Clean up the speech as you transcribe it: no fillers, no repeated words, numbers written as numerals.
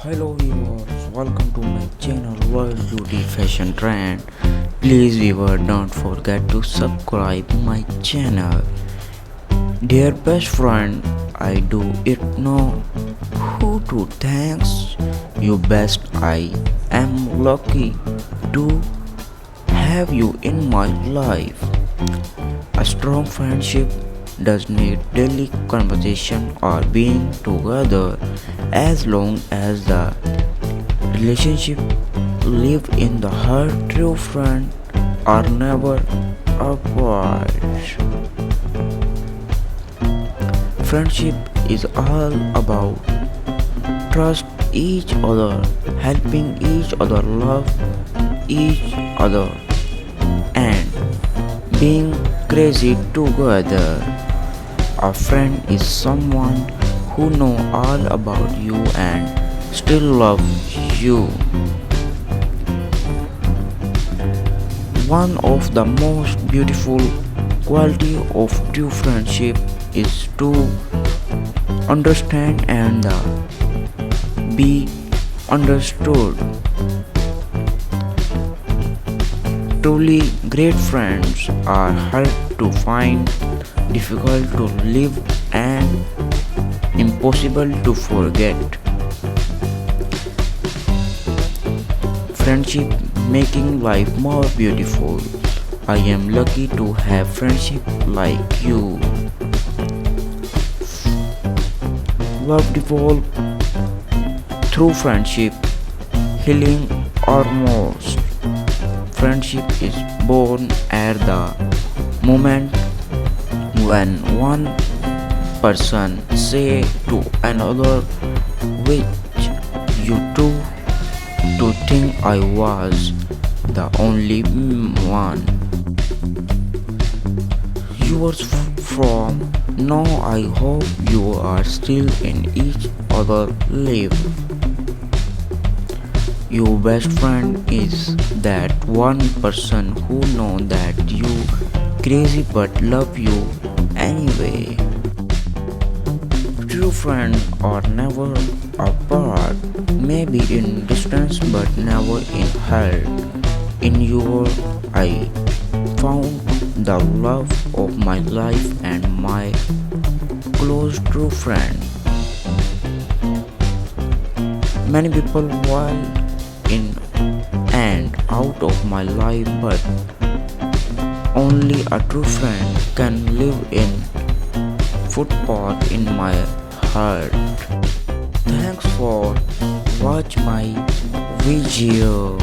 Hello viewers, welcome to my channel World Beauty Fashion Trend. Please viewer, don't forget to subscribe my channel. Dear best friend, I do it now. Who to thanks? You best. I am lucky to have you in my life. A strong friendship does need daily conversation or being together. As long as the relationship live in the heart, true friends are never apart. Friendship is all about trust each other, helping each other, love each other, and being crazy together. A friend is someone who know all about you and still love you. One of the most beautiful quality of true friendship is to understand and be understood. Truly great friends are hard to find, difficult to live, and impossible to forget. Friendship making life more beautiful. I am lucky to have friendship like you. Love devolve through friendship, healing almost. Friendship is born at the moment when one person say to another, which you two to think I was the only one. Yours from now, I hope you are still in each other live. Your best friend is that one person who know that you crazy but love you anyway. True friends are never apart, maybe in distance but never in heart. In your I found the love of my life and my close true friend. Many people while in and out of my life, but only a true friend can live in footpath in my heart. Thanks for watch my video.